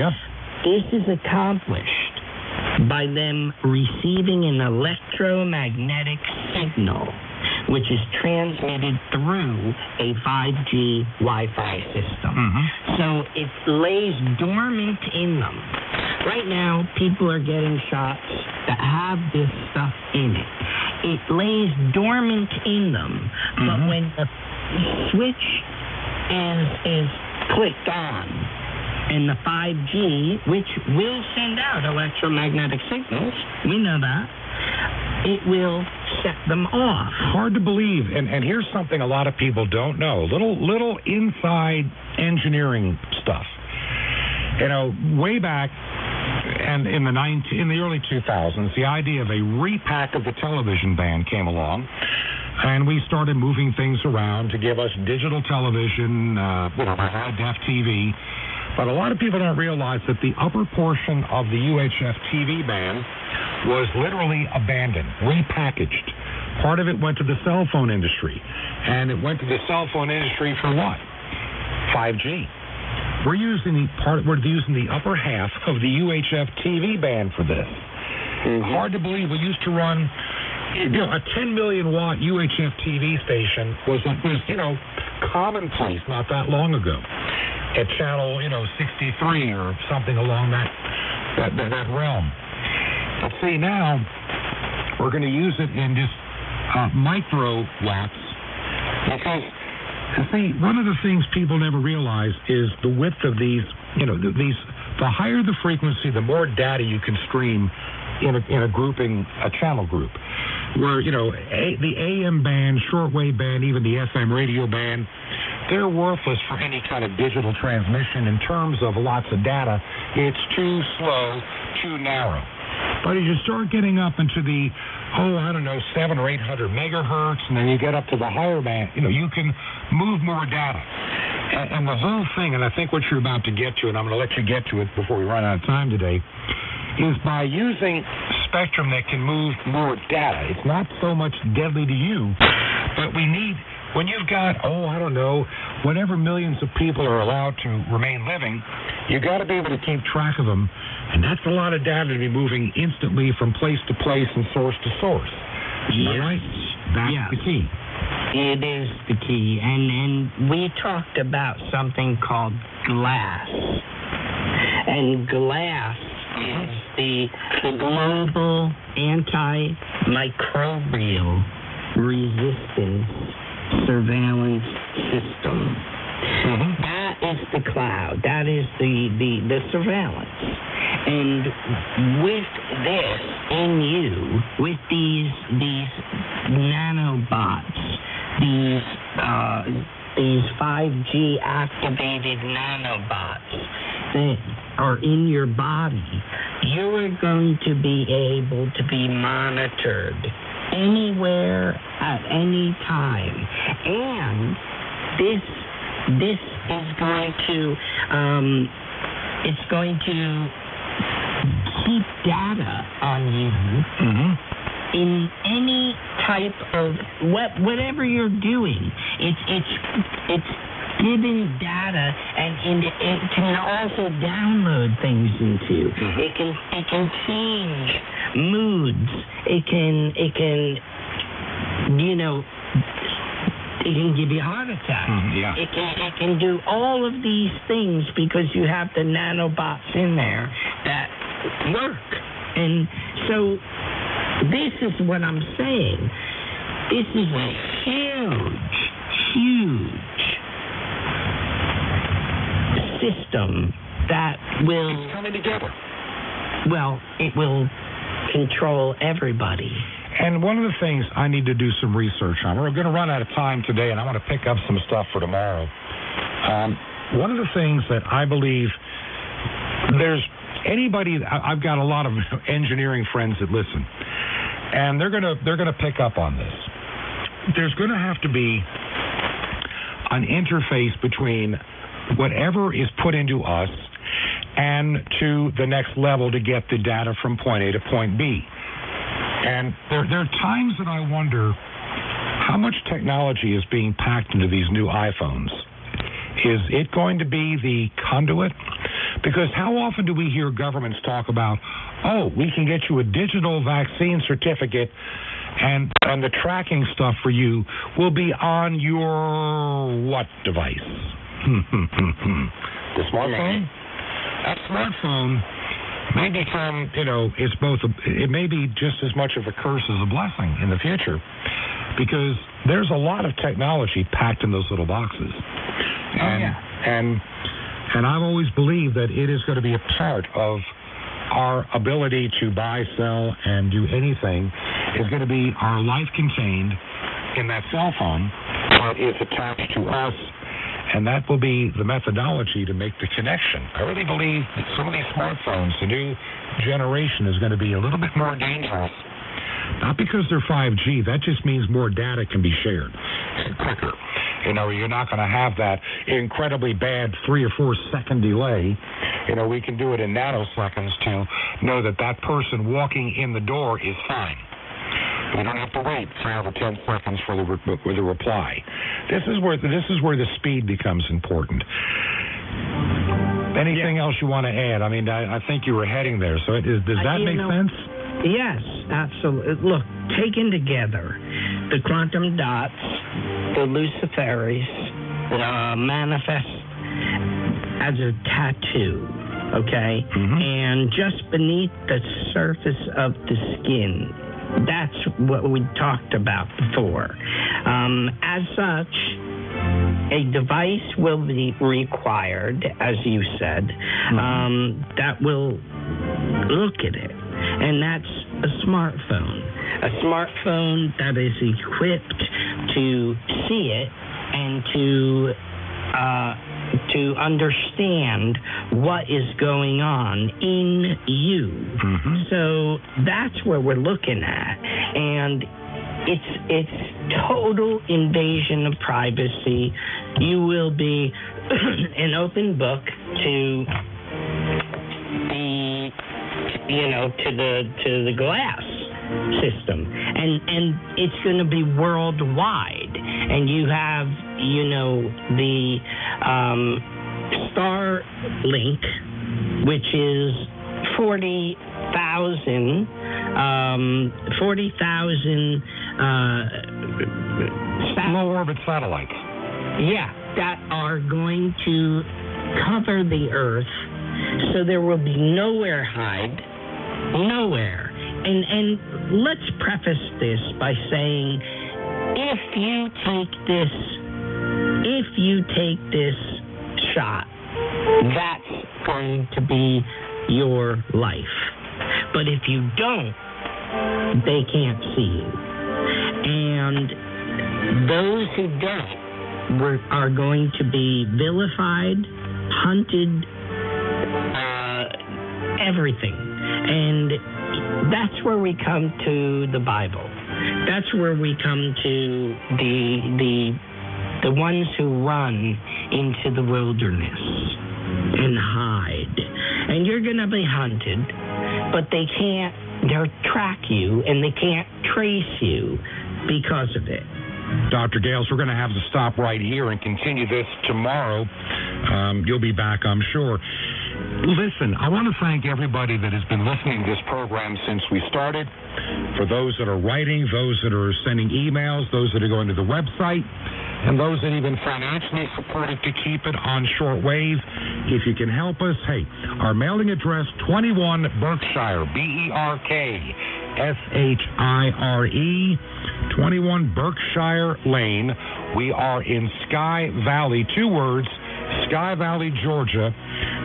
Yeah. This is accomplished by them receiving an electromagnetic signal, which is transmitted through a 5G Wi-Fi system. So it lays dormant in them. Right now, people are getting shots that have this stuff in it. It lays dormant in them, but when the switch is clicked on, and the 5G, which will send out electromagnetic signals, we know that, it will set them off. Hard to believe, and here's something a lot of people don't know. Little inside engineering stuff. You know, way back and in the early 2000s, the idea of a repack of the television band came along, and we started moving things around to give us digital television, high-def TV. But a lot of people don't realize that the upper portion of the UHF TV band was literally abandoned, repackaged. Part of it went to the cell phone industry, and it went to the cell phone industry for what? 5G. We're using the upper half of the UHF TV band for this. Hard to believe. We used to run, a 10 million watt UHF TV station was commonplace not that long ago. At channel, 63 or something along that realm. But see, now we're going to use it in just micro watts because, see, one of the things people never realize is the width of these. The higher the frequency, the more data you can stream in a grouping, a channel group. Where the AM band, shortwave band, even the FM radio band, they're worthless for any kind of digital transmission in terms of lots of data. It's too slow, too narrow. But as you start getting up into the, 700 or 800 megahertz, and then you get up to the higher band, you can move more data. And the whole thing, and I think what you're about to get to, and I'm going to let you get to it before we run out of time today, is by using spectrum that can move more data. It's not so much deadly to you, but we need, when you've got, whatever millions of people are allowed to remain living, you got to be able to keep track of them, and that's a lot of data to be moving instantly from place to place and source to source. Am I right? That's the key. It is the key, and we talked about something called glass, and glass is the global antimicrobial resistance surveillance system. That is the cloud. That is the surveillance. And with this in you, with these nanobots, these 5G activated nanobots that are in your body, you're going to be able to be monitored anywhere at any time. And this is going to it's going to keep data on you in any type of whatever you're doing. It's giving data, and it can also download things into. It can change moods. It can give you a heart attack. It can do all of these things because you have the nanobots in there that work. And so this is what I'm saying. This is a huge system that will... It's coming together. Well, it will control everybody. And one of the things I need to do some research on, we're going to run out of time today, and I want to pick up some stuff for tomorrow. One of the things that I believe I've got a lot of engineering friends that listen, and they're going to pick up on this. There's going to have to be an interface between whatever is put into us and to the next level to get the data from point A to point B. And there are times that I wonder how much technology is being packed into these new iPhones. Is it going to be the conduit Because how often do we hear governments talk about, oh, we can get you a digital vaccine certificate and the tracking stuff for you will be on your what device? The smartphone? That smartphone may become, it's it may be just as much of a curse as a blessing in the future, because there's a lot of technology packed in those little boxes. And I've always believed that it is going to be a part of our ability to buy, sell, and do anything is going to be our life contained in that cell phone that is attached to us, and that will be the methodology to make the connection. I really believe that some of these smartphones, the new generation, is going to be a little bit more dangerous. Not because they're 5G, that just means more data can be shared quicker. You're not going to have that incredibly bad 3 or 4 second delay. We can do it in nanoseconds to know that person walking in the door is fine. We don't have to wait 5 or 10 seconds for the reply. This is where the speed becomes important. Anything else you want to add? I mean, I think you were heading there. So does that make sense? Yes, absolutely. Look, taken together, the quantum dots, the Luciferase, manifest as a tattoo, okay? Mm-hmm. And just beneath the surface of the skin, that's what we talked about before. As such, a device will be required, as you said, that will look at it. And that's a smartphone. A smartphone that is equipped to see it and to understand what is going on in you. Mm-hmm. So that's where we're looking at. And it's total invasion of privacy. You will be an open book to the glass system, and it's going to be worldwide. And you have the Starlink, which is 40,000 low orbit satellites. Yeah, that are going to cover the Earth, so there will be nowhere hide. Nowhere. And let's preface this by saying, if you take this shot, that's going to be your life. But if you don't, they can't see you. And those who don't are going to be vilified, hunted, everything. And that's where we come to the Bible. That's where we come to the ones who run into the wilderness and hide. And you're going to be hunted, but they can't track you and they can't trace you because of it. Dr. Gales, we're going to have to stop right here and continue this tomorrow. You'll be back, I'm sure. Listen, I want to thank everybody that has been listening to this program since we started. For those that are writing, those that are sending emails, those that are going to the website, and those that even financially supported to keep it on shortwave. If you can help us, hey, our mailing address, 21 Berkshire, Berkshire, 21 Berkshire Lane. We are in Sky Valley, 2 words, Sky Valley, Georgia,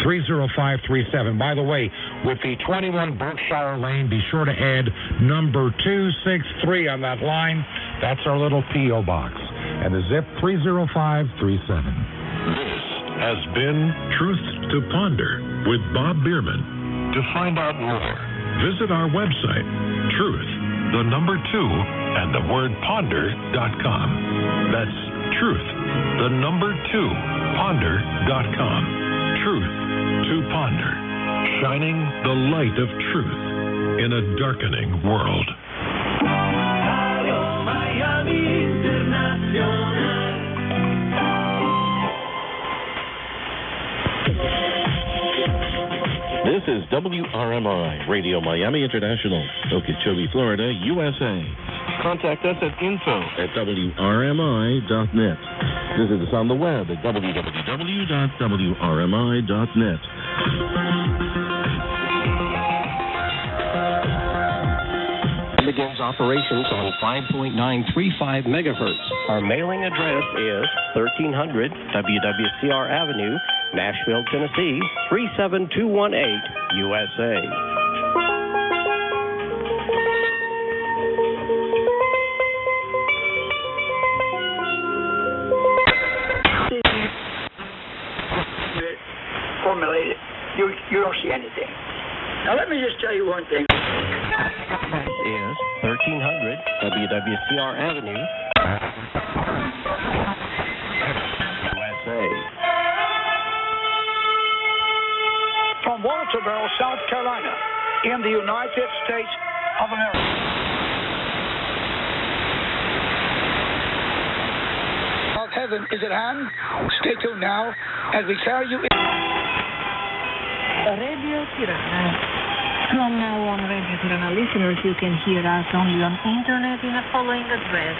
30537. By the way, with the 21 Berkshire Lane, be sure to add number 263 on that line. That's our little P.O. box. And the zip 30537. This has been Truth to Ponder with Bob Bierman. To find out more, visit our website, truth, the number 2, and the word ponder.com. That's truth, the number 2, ponder.com. Truth to Ponder, shining the light of truth in a darkening world. This is WRMI, Radio Miami International, Okeechobee, Florida, USA. Contact us at info@wrmi.net. Visit us on the web at www.wrmi.net. Begins operations on 5.935 megahertz. Our mailing address is 1300 WWCR Avenue, Nashville, Tennessee, 37218, USA. Formulated. You don't see anything. Now let me just tell you one thing. This is 1300 WWCR Avenue, USA. From Walterboro, South Carolina, in the United States of America. Of heaven is at hand. Stay tuned now as we carry you in. Radio Tirana. From now on, Radio Tirana listeners, you can hear us only on internet in the following address: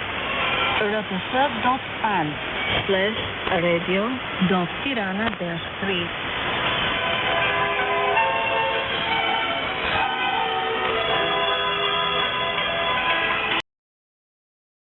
rtsub.al/radio.tirana-3.